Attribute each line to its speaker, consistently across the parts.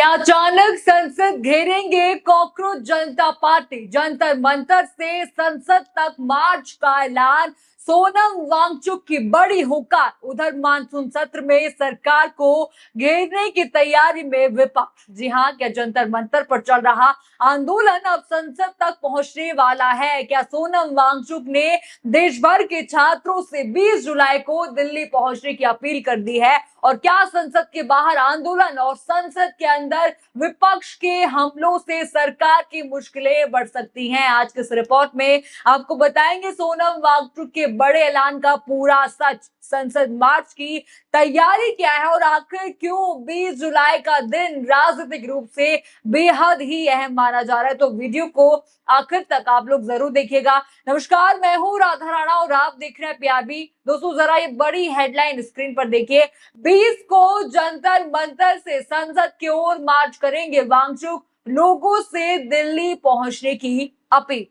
Speaker 1: क्या अचानक संसद घेरेंगे कॉकरोच जनता पार्टी? जंतर मंतर से संसद तक मार्च का ऐलान, सोनम वांगचुक की बड़ी हुकार। उधर मानसून सत्र में सरकार को घेरने की तैयारी में विपक्ष। जी हां, क्या जंतर मंतर पर चल रहा आंदोलन अब संसद तक पहुंचने वाला है? क्या सोनम वांगचुक ने देश भर के छात्रों से 20 जुलाई को दिल्ली पहुंचने की अपील कर दी है? और क्या संसद के बाहर आंदोलन और संसद के अंदर विपक्ष के हमलों से सरकार की मुश्किलें बढ़ सकती हैं? आज के इस रिपोर्ट में आपको बताएंगे सोनम वांगचुक के बड़े ऐलान का पूरा सच, संसद मार्च की तैयारी क्या है और आखिर क्यों 20 जुलाई का दिन राजनीतिक रूप से बेहद ही अहम माना जा रहा है। तो वीडियो को आखिर तक आप लोग जरूर देखिएगा। नमस्कार, मैं हूं राधा राणा और आप देख रहे हैं पीआरबी। दोस्तों, जरा ये बड़ी हेडलाइन स्क्रीन पर देखिए। 20 को जंतर मंतर से संसद की ओर मार्च करेंगे वांगचुक, लोगों से दिल्ली पहुंचने की अपील।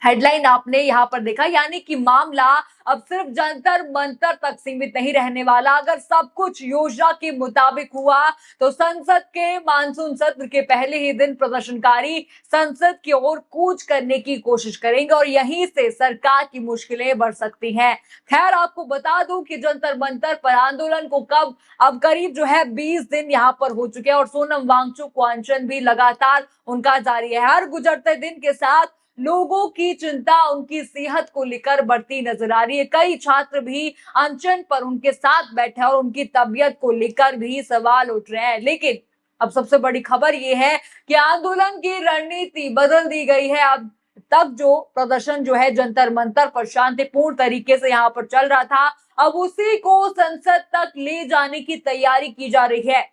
Speaker 1: हेडलाइन आपने यहां पर देखा, यानी कि मामला अब सिर्फ जंतर मंतर तक सीमित नहीं रहने वाला। अगर सब कुछ योजना के मुताबिक हुआ तो संसद के मानसून सत्र के पहले ही दिन प्रदर्शनकारी संसद की ओर कूच करने की कोशिश करेंगे और यहीं से सरकार की मुश्किलें बढ़ सकती हैं। खैर, आपको बता दूं कि जंतर मंतर पर आंदोलन को कब अब करीब जो है 20 दिन यहां पर हो चुके हैं और सोनम वांगचुक को अनशन भी लगातार उनका जारी है। हर गुजरते दिन के साथ लोगों की चिंता उनकी सेहत को लेकर बढ़ती नजर आ रही है। कई छात्र भी अनशन पर उनके साथ बैठे हैं और उनकी तबीयत को लेकर भी सवाल उठ रहे हैं। लेकिन अब सबसे बड़ी खबर यह है कि आंदोलन की रणनीति बदल दी गई है। अब तक जो प्रदर्शन जो है जंतर मंतर पर शांतिपूर्ण तरीके से यहाँ पर चल रहा था, अब उसी को संसद तक ले जाने की तैयारी की जा रही है।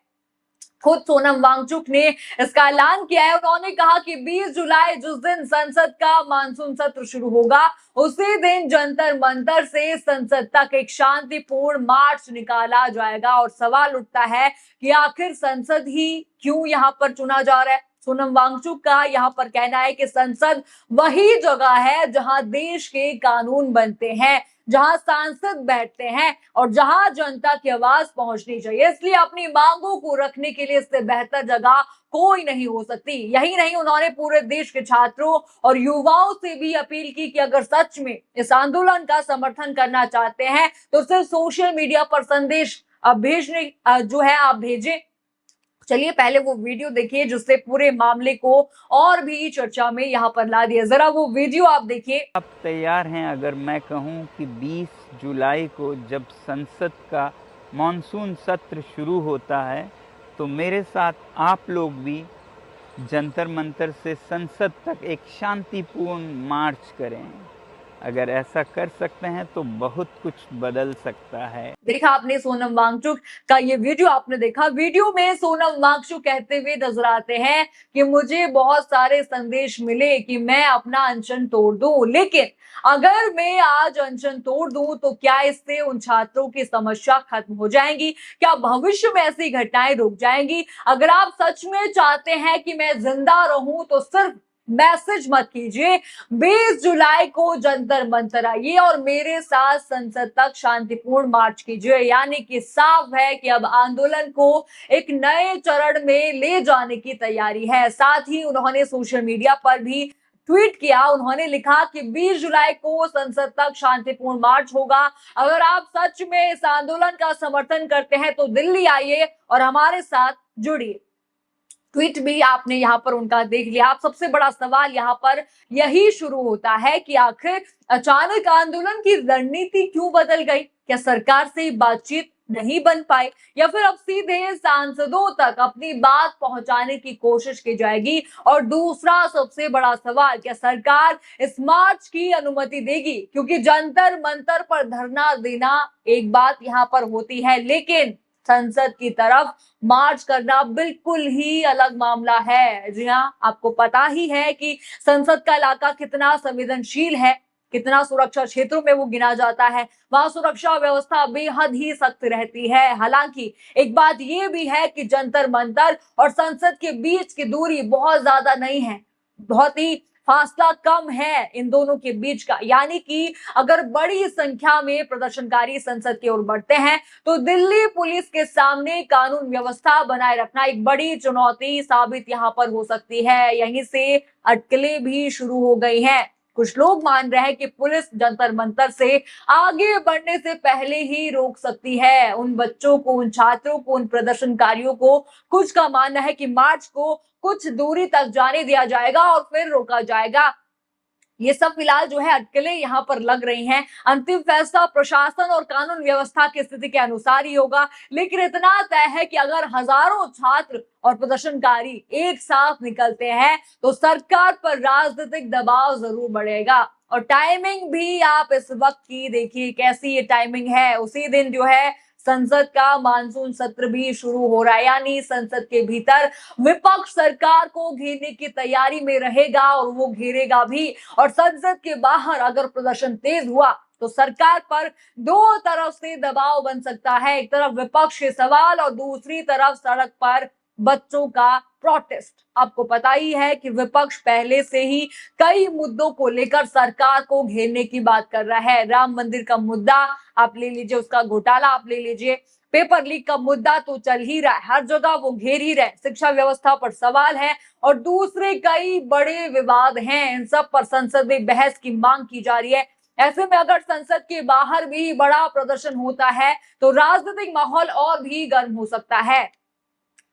Speaker 1: खुद सोनम वांगचुक ने इसका ऐलान किया है। उन्होंने कहा कि 20 जुलाई जिस दिन संसद का मानसून सत्र शुरू होगा, उसी दिन जंतर मंतर से संसद तक एक शांतिपूर्ण मार्च निकाला जाएगा। और सवाल उठता है कि आखिर संसद ही क्यों यहाँ पर चुना जा रहा है? सोनम वांगचुक का यहाँ पर कहना है कि संसद वही जगह है जहां देश के कानून बनते हैं, जहां सांसद बैठते हैं और जहां जनता की आवाज पहुंचनी चाहिए। इसलिए अपनी मांगों को रखने के लिए इससे बेहतर जगह कोई नहीं हो सकती। यही नहीं, उन्होंने पूरे देश के छात्रों और युवाओं से भी अपील की कि अगर सच में इस आंदोलन का समर्थन करना चाहते हैं तो सिर्फ सोशल मीडिया पर संदेश भेजने जो है आप भेजें। चलिए पहले वो वीडियो देखिए जिससे पूरे मामले को और भी चर्चा में यहाँ पर ला दिया। जरा वो वीडियो आप देखिए।
Speaker 2: आप तैयार हैं? अगर मैं कहूं कि 20 जुलाई को जब संसद का मॉनसून सत्र शुरू होता है तो मेरे साथ आप लोग भी जंतर मंतर से संसद तक एक शांतिपूर्ण मार्च करें। अगर ऐसा कर सकते हैं तो बहुत कुछ बदल सकता है।
Speaker 1: देखा आपने सोनम वांगचुक का ये वीडियो, आपने देखा। वीडियो में सोनम वांगचुक कहते हुए नजर आते हैं कि मुझे बहुत सारे संदेश मिले कि मैं अपना अनशन तोड़ दूं, लेकिन अगर मैं आज अनशन तोड़ दूं तो क्या इससे उन छात्रों की समस्या खत्म हो जाएंगी? क्या भविष्य में ऐसी घटनाएं रुक जाएंगी? अगर आप सच में चाहते हैं कि मैं जिंदा रहूं तो सिर्फ मैसेज मत कीजिए, 20 जुलाई को जंतर मंतर आइए और मेरे साथ संसद तक शांतिपूर्ण मार्च कीजिए। यानी कि साफ है कि अब आंदोलन को एक नए चरण में ले जाने की तैयारी है। साथ ही उन्होंने सोशल मीडिया पर भी ट्वीट किया। उन्होंने लिखा कि 20 जुलाई को संसद तक शांतिपूर्ण मार्च होगा। अगर आप सच में इस आंदोलन का समर्थन करते हैं तो दिल्ली आइए और हमारे साथ जुड़िए। ट्वीट भी आपने यहाँ पर उनका देख लिया। अब सबसे बड़ा सवाल यहाँ पर यही शुरू होता है कि आखिर अचानक आंदोलन की रणनीति क्यों बदल गई? क्या सरकार से बातचीत नहीं बन पाई या फिर अब सीधे सांसदों तक अपनी बात पहुंचाने की कोशिश की जाएगी? और दूसरा सबसे बड़ा सवाल, क्या सरकार इस मार्च की अनुमति देगी? क्योंकि जंतर मंतर पर धरना देना एक बात यहाँ पर होती है, लेकिन संसद की तरफ मार्च करना बिल्कुल ही अलग मामला है। जी हाँ, आपको पता ही है कि संसद का इलाका कितना संवेदनशील है, कितना सुरक्षा क्षेत्रों में वो गिना जाता है। वहां सुरक्षा व्यवस्था बेहद ही सख्त रहती है। हालांकि एक बात ये भी है कि जंतर मंतर और संसद के बीच की दूरी बहुत ज्यादा नहीं है, बहुत ही फासला कम है इन दोनों के बीच का, यानी कि अगर बड़ी संख्या में प्रदर्शनकारी संसद की ओर बढ़ते हैं तो दिल्ली पुलिस के सामने कानून व्यवस्था बनाए रखना एक बड़ी चुनौती साबित यहां पर हो सकती है। यहीं से अटकलें भी शुरू हो गई हैं। कुछ लोग मान रहे हैं कि पुलिस जंतर मंतर से आगे बढ़ने से पहले ही रोक सकती है। उन बच्चों को, उन छात्रों को, उन प्रदर्शनकारियों को, कुछ का मानना है कि मार्च को कुछ दूरी तक जाने दिया जाएगा और फिर रोका जाएगा। ये सब फिलहाल जो है अटकलें यहाँ पर लग रही हैं। अंतिम फैसला प्रशासन और कानून व्यवस्था की स्थिति के अनुसार ही होगा, लेकिन इतना तय है कि अगर हजारों छात्र और प्रदर्शनकारी एक साथ निकलते हैं तो सरकार पर राजनीतिक दबाव जरूर बढ़ेगा। और टाइमिंग भी आप इस वक्त की देखिए कैसी ये टाइमिंग है। उसी दिन जो है संसद का मानसून सत्र भी शुरू हो रहा है, यानी संसद के भीतर विपक्ष सरकार को घेरने की तैयारी में रहेगा और वो घेरेगा भी। और संसद के बाहर अगर प्रदर्शन तेज हुआ तो सरकार पर दो तरफ से दबाव बन सकता है। एक तरफ विपक्ष के सवाल और दूसरी तरफ सड़क पर बच्चों का प्रोटेस्ट। आपको पता ही है कि विपक्ष पहले से ही कई मुद्दों को लेकर सरकार को घेरने की बात कर रहा है। राम मंदिर का मुद्दा आप ले लीजिए, उसका घोटाला आप ले लीजिए, पेपर लीक का मुद्दा तो चल ही रहा है, हर जगह वो घेर ही रहे। शिक्षा व्यवस्था पर सवाल है और दूसरे कई बड़े विवाद हैं। इन सब पर संसद में बहस की मांग की जा रही है। ऐसे में अगर संसद के बाहर भी बड़ा प्रदर्शन होता है तो राजनीतिक माहौल और भी गर्म हो सकता है।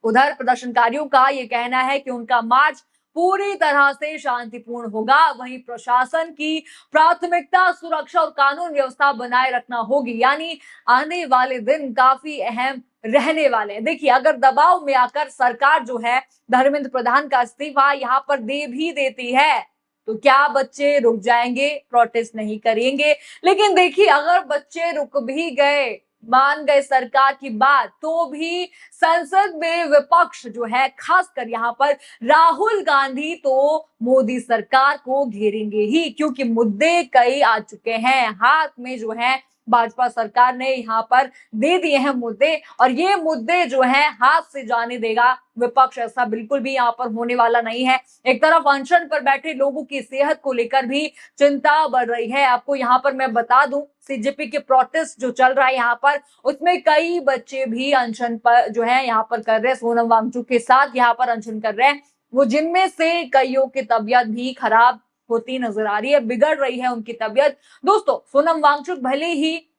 Speaker 1: उधर प्रदर्शनकारियों का ये कहना है कि उनका मार्च पूरी तरह से शांतिपूर्ण होगा। वहीं प्रशासन की प्राथमिकता सुरक्षा और कानून व्यवस्था बनाए रखना होगी, यानी आने वाले दिन काफी अहम रहने वाले हैं। देखिए, अगर दबाव में आकर सरकार जो है धर्मेंद्र प्रधान का इस्तीफा यहाँ पर दे भी देती है तो क्या बच्चे रुक जाएंगे, प्रोटेस्ट नहीं करेंगे? लेकिन देखिए, अगर बच्चे रुक भी गए, मान गए सरकार की बात, तो भी संसद में विपक्ष जो है, खासकर यहाँ पर राहुल गांधी, तो मोदी सरकार को घेरेंगे ही, क्योंकि मुद्दे कई आ चुके हैं हाथ में। जो है भाजपा सरकार ने यहाँ पर दे दिए हैं मुद्दे, और ये मुद्दे जो हैं हाथ से जाने देगा विपक्ष, ऐसा बिल्कुल भी यहाँ पर होने वाला नहीं है। एक तरफ अनशन पर बैठे लोगों की सेहत को लेकर भी चिंता बढ़ रही है। आपको यहाँ पर मैं बता दूं, सीजेपी के प्रोटेस्ट जो चल रहा है यहाँ पर, उसमें कई बच्चे भी अनशन पर जो है यहाँ पर कर रहे हैं, सोनम वांगचुक के साथ यहाँ पर अनशन कर रहे हैं। वो जिनमें से कईयों की तबीयत भी खराब होती नजर आ रही है, बिगड़ रही है उनकी तबीयत। दोस्तों, सोनम वांगचुक भले ही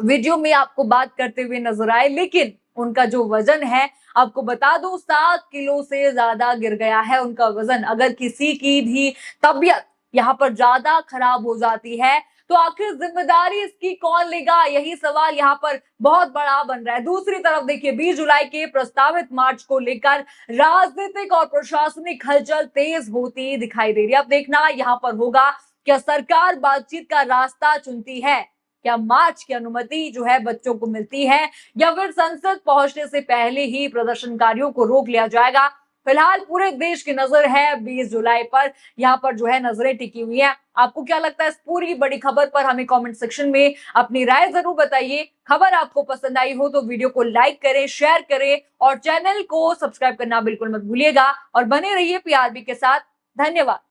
Speaker 1: वीडियो में आपको बात करते हुए नजर आए, लेकिन उनका जो वजन है, आपको बता दूं, 7 किलो से ज्यादा गिर गया है उनका वजन। अगर किसी की भी तबीयत यहाँ पर ज्यादा खराब हो जाती है तो आखिर जिम्मेदारी इसकी कौन लेगा, यही सवाल यहाँ पर बहुत बड़ा बन रहा है। दूसरी तरफ देखिए, 20 जुलाई के प्रस्तावित मार्च को लेकर राजनीतिक और प्रशासनिक हलचल तेज होती दिखाई दे रही है। अब देखना यहाँ पर होगा, क्या सरकार बातचीत का रास्ता चुनती है, क्या मार्च की अनुमति जो है बच्चों को मिलती है, या फिर संसद पहुंचने से पहले ही प्रदर्शनकारियों को रोक लिया जाएगा। फिलहाल पूरे देश की नजर है 20 जुलाई पर, यहाँ पर जो है नजरें टिकी हुई हैं। आपको क्या लगता है इस पूरी बड़ी खबर पर? हमें कमेंट सेक्शन में अपनी राय जरूर बताइए। खबर आपको पसंद आई हो तो वीडियो को लाइक करें, शेयर करें और चैनल को सब्सक्राइब करना बिल्कुल मत भूलिएगा। और बने रहिए पीआरबी के साथ। धन्यवाद।